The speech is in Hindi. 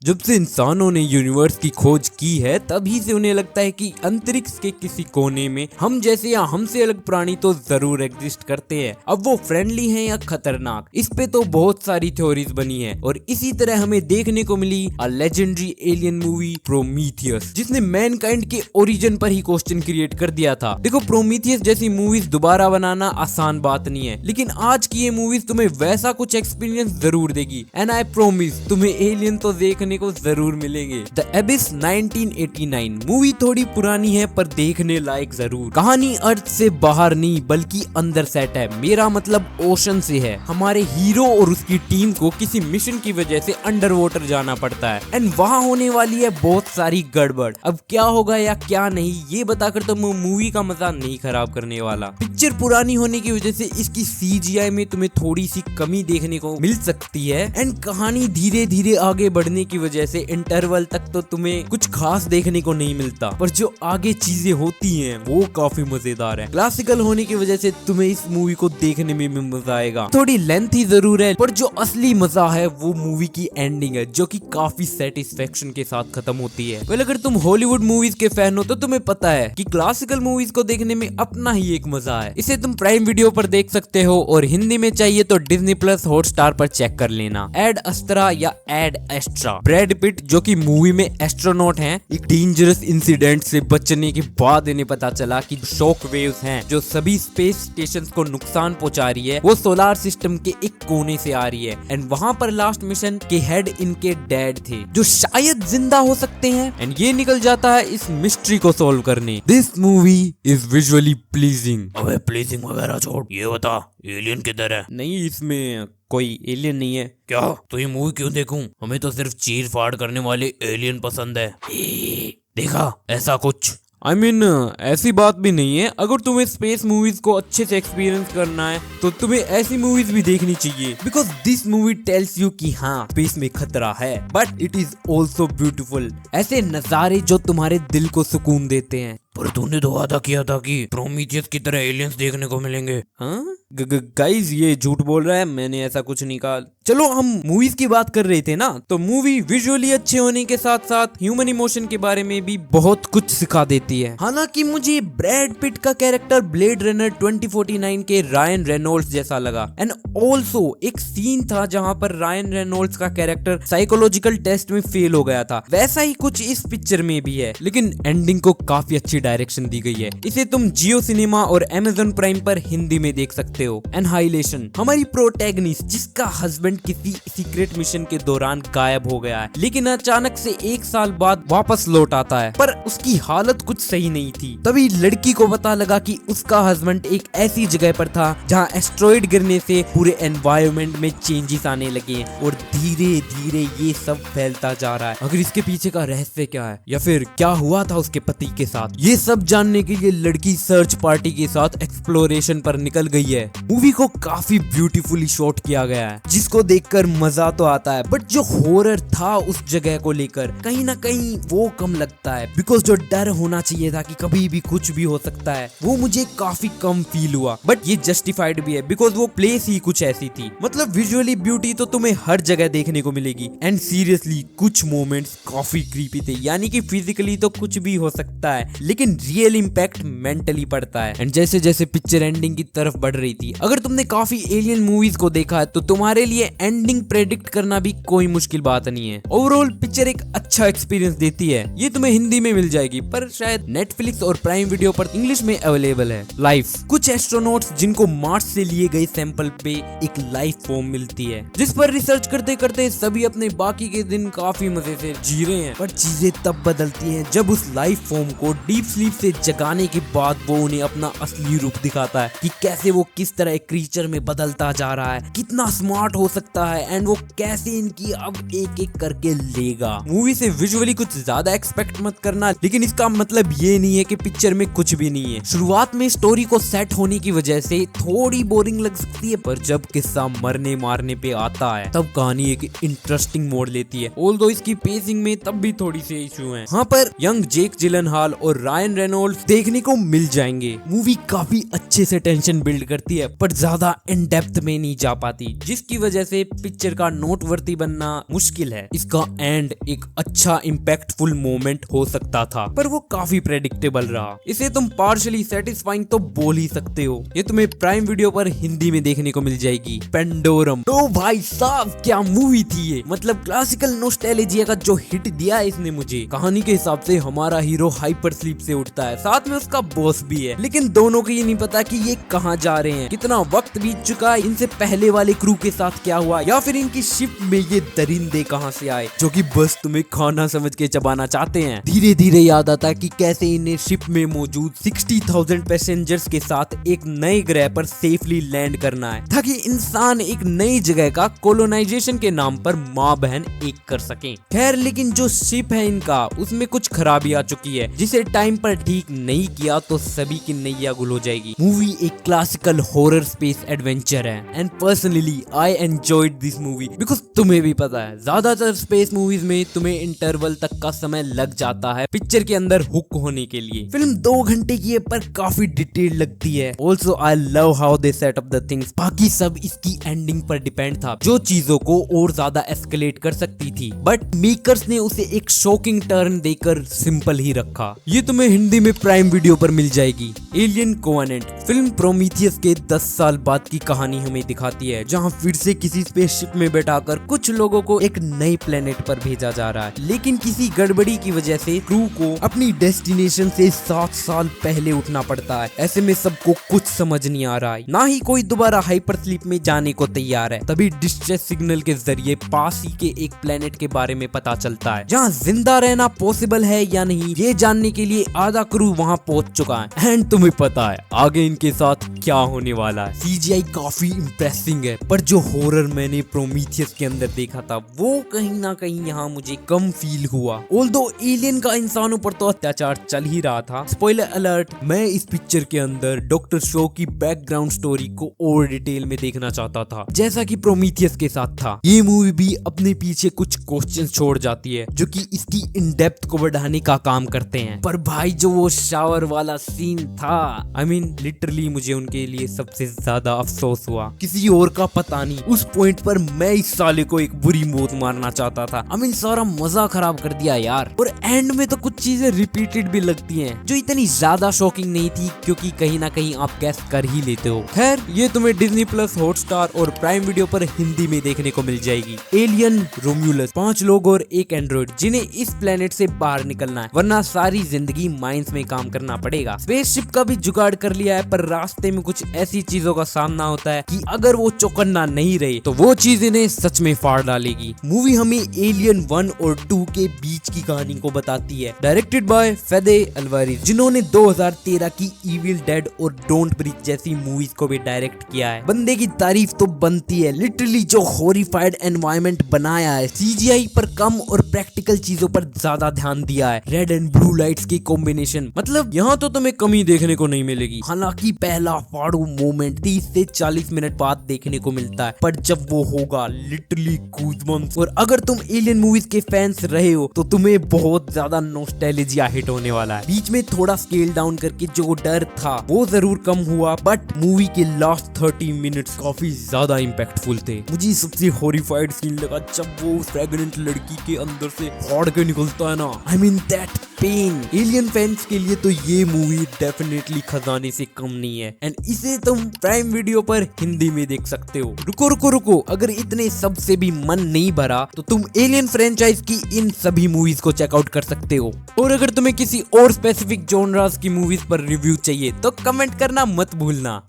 जब से इंसानों ने यूनिवर्स की खोज की है तभी से उन्हें लगता है कि अंतरिक्ष के किसी कोने में हम जैसे या हमसे अलग प्राणी तो जरूर एग्जिस्ट करते हैं। अब वो फ्रेंडली हैं या खतरनाक, इस पे तो बहुत सारी थ्योरीज बनी है। और इसी तरह हमें देखने को मिली a legendary alien movie Prometheus, जिसने मैनकाइंड के ओरिजिन पर ही क्वेश्चन क्रिएट कर दिया था। देखो, प्रोमीथियस जैसी मूवीज दोबारा बनाना आसान बात नहीं है, लेकिन आज की ये मूवीज तुम्हें वैसा कुछ एक्सपीरियंस जरूर देगी। एंड आई प्रोमिस तुम्हें एलियन तो देखने को जरूर मिलेंगे। द एबिस 1989 मूवी थोड़ी पुरानी है पर देखने लायक जरूर। कहानी अर्थ से बाहर नहीं बल्कि अंदर सेट है, मेरा मतलब ओशन से है। हमारे हीरो और उसकी टीम को किसी मिशन की वजह से अंडर वाटर जाना पड़ता है एंड वहाँ होने वाली है बहुत सारी गड़बड़। अब क्या होगा या क्या नहीं ये बताकर तो मैं मूवी का मजा नहीं खराब करने वाला। पिक्चर पुरानी होने की वजह से इसकी CGI में तुम्हें थोड़ी सी कमी देखने को मिल सकती है एंड कहानी धीरे धीरे आगे बढ़ने की वजह से इंटरवल तक तो तुम्हें कुछ खास देखने को नहीं मिलता, पर जो आगे चीजें होती हैं वो काफी मजेदार है। क्लासिकल होने की वजह से तुम्हें इस मूवी को देखने में भी मजा आएगा। थोड़ी लेंथी जरूर है पर जो असली मजा है वो मूवी की एंडिंग है, जो कि काफी सेटिस्फेक्शन के साथ खत्म होती है। वेल, अगर तुम हॉलीवुड मूवीज के फैन हो तो तुम्हें पता है कि क्लासिकल मूवीज को देखने में अपना ही एक मजा है। इसे तुम प्राइम वीडियो पर देख सकते हो और हिंदी में चाहिए तो डिज्नी प्लस हॉटस्टार पर चेक कर लेना। एड अस्त्रा या एड एस्ट्रा, ब्रैड पिट जो कि मूवी में एस्ट्रोनॉट हैं, एक डेंजरस इंसिडेंट से बचने के बाद इन्हें पता चला कि शॉक वेव्स हैं जो सभी स्पेस स्टेशंस को नुकसान पहुंचा रही है, वो सोलार सिस्टम के एक कोने से आ रही है। एंड वहां पर लास्ट मिशन के हेड इनके डैड थे जो शायद जिंदा हो सकते हैं एंड ये निकल जाता है इस मिस्ट्री को सॉल्व करने। This movie is visually pleasing. अबे प्लीजिंग वगैरह छोड़, ये बता एलियन किधर है? नहीं, इसमें कोई एलियन नहीं है। क्या तो ये मूवी क्यों देखूं? हमें तो सिर्फ चीर फाड़ करने वाले एलियन पसंद है। देखा ऐसा कुछ? I mean, ऐसी बात भी नहीं है। अगर तुम्हें स्पेस मूवीज को अच्छे से एक्सपीरियंस करना है तो तुम्हें ऐसी मूवीज भी देखनी चाहिए, because this movie tells you कि हाँ स्पेस में खतरा है but it is also beautiful. ऐसे नजारे जो तुम्हारे दिल को सुकून देते हैं। पर तूने तो वादा किया था कि प्रोमीथियस की तरह एलियंस देखने को मिलेंगे। हाँ गाइस, ये झूठ बोल रहा है, मैंने ऐसा कुछ नहीं कहा। चलो, हम मूवीज की बात कर रहे थे ना, तो मूवी विजुअली अच्छे होने के साथ साथ ह्यूमन इमोशन के बारे में भी बहुत कुछ सिखा देती है। हालांकि मुझे ब्रैड पिट का कैरेक्टर ब्लेड रनर 2049 के रायन रेनॉल्ड्स जैसा लगा। एंड ऑल्सो एक सीन था जहां पर रायन रेनॉल्ड्स का कैरेक्टर साइकोलॉजिकल टेस्ट में फेल हो गया था, वैसा ही कुछ इस पिक्चर में भी है। लेकिन एंडिंग को काफी अच्छी डायरेक्शन दी गई है। इसे तुम जियो सिनेमा और Amazon प्राइम पर हिंदी में देख सकते हो। एनहाइलेशन, हमारी प्रोटैगनिस्ट जिसका हस्बैंड किसी सीक्रेट मिशन के दौरान गायब हो गया है, लेकिन अचानक से 1 साल बाद वापस लौट आता है, पर उसकी हालत कुछ सही नहीं थी। तभी लड़की को पता लगा कि उसका हस्बैंड एक ऐसी जगह पर था जहां एस्ट्रॉइड गिरने से पूरे एनवायरनमेंट में चेंजेस आने लगे हैं और धीरे धीरे ये सब फैलता जा रहा है। अगर इसके पीछे का रहस्य क्या है या फिर क्या हुआ था उसके पति के साथ, ये सब जानने के लिए लड़की सर्च पार्टी के साथ एक्सप्लोरेशन पर निकल गई है। मूवी को काफी ब्यूटीफुली शॉट किया गया है जिसको देखकर मजा तो आता है, बट जो हॉरर था उस जगह को लेकर कहीं ना कहीं वो कम लगता है, बिकॉज जो डर होना चाहिए था कि कभी भी कुछ भी हो सकता है वो मुझे काफी कम फील हुआ। बट ये जस्टिफाइड भी है बिकॉज वो प्लेस ही कुछ ऐसी थी। मतलब विजुअली ब्यूटी तो तुम्हें हर जगह देखने को मिलेगी एंड सीरियसली कुछ मोमेंट्स काफी क्रीपी थे, यानी कि फिजिकली तो कुछ भी हो सकता है लेकिन रियल इम्पैक्ट मेंटली पड़ता है। एंड जैसे जैसे पिक्चर एंडिंग की तरफ बढ़ रही थी, अगर तुमने काफी एलियन मूवीज को देखा है तो तुम्हारे लिए एंडिंग प्रेडिक्ट करना भी कोई मुश्किल बात नहीं है। ओवरऑल पिक्चर एक अच्छा एक्सपीरियंस देती है। ये तुम्हें हिंदी में मिल जाएगी पर शायद नेटफ्लिक्स और प्राइम वीडियो पर इंग्लिश में अवेलेबल है। लाइफ, कुछ एस्ट्रोनॉट्स जिनको मार्स से लिए गए सैंपल पे एक लाइफ फॉर्म मिलती है जिस पर रिसर्च करते करते सभी अपने बाकी के दिन काफी मजे से जी रहे हैं, पर चीजें तब बदलती हैं जब उस लाइफ फॉर्म को डीप स्लीप से जगाने के बाद वो उन्हें अपना असली रूप दिखाता है कि कैसे वो किस तरह एक क्रीचर में बदलता जा रहा है, कितना स्मार्ट हो सकता है एंड वो कैसे इनकी अब एक एक करके लेगा। मूवी से विजुअली कुछ ज्यादा एक्सपेक्ट मत करना, लेकिन इसका मतलब ये नहीं है कि पिक्चर में कुछ भी नहीं है। शुरुआत में स्टोरी को सेट होने की वजह से थोड़ी बोरिंग लग सकती है, पर जब किस्सा मरने मारने पे आता है तब कहानी एक इंटरेस्टिंग मोड़ लेती है। ऑल्दो इसकी पेसिंग में तब भी थोड़ी सी इशू है। हाँ, पर यंग जेक जिलनहॉल और रायन रायन रेनॉल्ड्स देखने को मिल जाएंगे। मूवी काफी अच्छे से टेंशन बिल्ड करती है पर ज्यादा इन डेप्थ में नहीं जा पाती, जिसकी वजह से पिक्चर का नोटवर्दी बनना मुश्किल है। इसका एंड एक अच्छा इम्पैक्टफुल मोमेंट हो सकता था पर वो काफी प्रेडिक्टेबल रहा। इसे तुम पार्शली सेटिस्फाइंग तो बोल ही सकते हो। ये तुम्हें प्राइम वीडियो पर हिंदी में देखने को मिल जाएगी, पेंडोरम। तो भाई साहब क्या मूवी थी ये, मतलब क्लासिकल नोस्टैल्जिया का जो हिट दिया है इसने मुझे। कहानी के हिसाब से हमारा हीरो हाइपर स्लीप से उठता है, साथ में उसका बॉस भी है, लेकिन दोनों को ये नहीं पता कि ये कहाँ जा रहे हैं, कितना वक्त बीत चुका है, इनसे पहले वाले क्रू के साथ क्या हुआ, या फिर इनकी शिप में ये दरिंदे कहाँ से आए जो कि बस तुम्हें खाना समझ के चबाना चाहते हैं। धीरे धीरे याद आता है कि कैसे इन्हें शिप में मौजूद 60,000 पैसेंजर्स के साथ एक नए ग्रह पर सेफली लैंड करना है, ताकि इंसान एक नई जगह का कोलोनाइजेशन के नाम पर माँ बहन एक कर सकें। खैर लेकिन जो शिप है इनका उसमें कुछ खराबी आ चुकी है, जिसे टाइम पर ठीक नहीं किया तो सभी की नैया गुल हो जाएगी। मूवी एक क्लासिकल हॉरर स्पेस एडवेंचर है and personally I enjoyed this movie because तुम्हें भी पता है ज्यादातर स्पेस मूवीज में तुम्हें इंटरवल तक का समय लग जाता है पिक्चर के अंदर हुक होने के लिए। फिल्म 2 घंटे की है पर काफी डिटेल लगती है। Also I love how they set up the things. बाकी सब इसकी एंडिंग पर डिपेंड था, जो चीजों को और ज्यादा एस्केलेट कर सकती थी, बट मेकर्स ने उसे एक शॉकिंग टर्न देकर सिंपल ही रखा। ये तुम्हें हिंदी में प्राइम वीडियो पर मिल जाएगी। एलियन कोवेनेंट फिल्म प्रोमीथियस के 10 साल बाद की कहानी हमें दिखाती है, जहां फिर से किसी स्पेसशिप में बैठाकर कुछ लोगों को एक नए प्लेनेट पर भेजा जा रहा है, लेकिन किसी गड़बड़ी की वजह से क्रू को अपनी डेस्टिनेशन से 7 साल पहले उठना पड़ता है। ऐसे में सबको कुछ समझ नहीं आ रहा है, ना ही कोई दोबारा हाइपर स्लीप में जाने को तैयार है। तभी डिस्ट्रेस सिग्नल के जरिए पास ही के एक प्लेनेट के बारे में पता चलता है, जहां जिंदा रहना पॉसिबल है या नहीं ये जानने के लिए आधा क्रू वहां पहुंच चुका है। एंड तुम्हें पता है आगे इनके साथ क्या होने वाला है। सीजीआई काफी इम्प्रेसिंग है, पर जो हॉरर मैंने प्रोमीथियस के अंदर देखा था वो कहीं ना कहीं यहाँ मुझे कम फील हुआ। ऑल्दो एलियन का इंसानों पर तो अत्याचार चल ही रहा था। स्पॉइलर अलर्ट, मैं इस पिक्चर के अंदर डॉक्टर शो की बैकग्राउंड स्टोरी को और डिटेल में देखना चाहता था, जैसा कि प्रोमीथियस के साथ था। ये मूवी भी अपने पीछे कुछ क्वेश्चन छोड़ जाती है जो कि इसकी इन डेप्थ को बढ़ाने का काम करते हैं। पर भाई जो वो शावर वाला सीन था, आई मीन लिटरली मुझे उनके लिए सबसे ज्यादा अफसोस हुआ। किसी और का पता नहीं, उस पॉइंट पर मैं इस साले को एक बुरी मौत मारना चाहता था। आई मीन सारा मजा खराब कर दिया यार। और एंड में तो कुछ चीजें रिपीटेड भी लगती हैं जो इतनी ज्यादा शॉकिंग नहीं थी, क्योंकि कहीं ना कहीं आप गैस कर ही लेते हो। खैर ये तुम्हें डिज्नी प्लस, हॉटस्टार और प्राइम वीडियो पर हिंदी में देखने को मिल जाएगी। एलियन रोम्यूलस, 5 लोग और एक एंड्रॉइड जिन्हें इस प्लेनेट से बाहर निकलना है, वरना सारी जिंदगी माइंस में काम करना पड़ेगा। स्पेसशिप का भी जुगाड़ कर लिया है, पर रास्ते में कुछ ऐसी चीजों का सामना होता है कि अगर वो चौकन्ना नहीं रहे तो वो चीज इन्हें सच में फाड़ डालेगी। मूवी हमें एलियन 1 और 2 के बीच की कहानी को बताती है। डायरेक्टेड बाय फेदे अल्वारेज, जिन्होंने 2013 की इविल डेड और डोंट ब्रीथ जैसी मूवीज को भी डायरेक्ट किया है। बंदे की तारीफ तो बनती है, लिटरली जो हॉरिफाइड एनवायरनमेंट बनाया है। सीजीआई पर कम और प्रैक्टिकल चीजों पर ज्यादा ध्यान दिया है। रेड एंड ब्लू लाइट्स की कॉम्बिनेशन, मतलब यहाँ तो तुम्हें कमी देखने को नहीं मिलेगी। हालांकि पहला फाड़ू मोमेंट 30 से 40 मिनट बाद देखने को मिलता है, पर जब वो होगा लिटरली गूज़बम्प्स। और अगर तुम एलियन मूवीज के फैंस रहे हो तो तुम्हें बहुत ज्यादा नॉस्टैल्जिया हिट होने वाला है। बीच में थोड़ा स्केल डाउन करके जो डर था वो जरूर कम हुआ, बट मूवी के लास्ट 30 मिनट्स काफी ज्यादा इम्पैक्टफुल थे। मुझे सबसे हॉरिफाइड सीन लगा जब वो प्रेग्नेंट लड़की के अंदर से फाड़ के निकलता है ना, I mean that pain. Alien fans के लिए तो ये मूवी डेफिनेटली खजाने से कम नहीं है, एंड इसे तुम प्राइम वीडियो पर हिंदी में देख सकते हो। रुको रुको रुको, अगर इतने सब से भी मन नहीं भरा तो तुम एलियन फ्रेंचाइज की इन सभी मूवीज को चेकआउट कर सकते हो। और अगर तुम्हें किसी और स्पेसिफिक जॉनरास की मूवीज पर रिव्यू चाहिए तो कमेंट करना मत भूलना।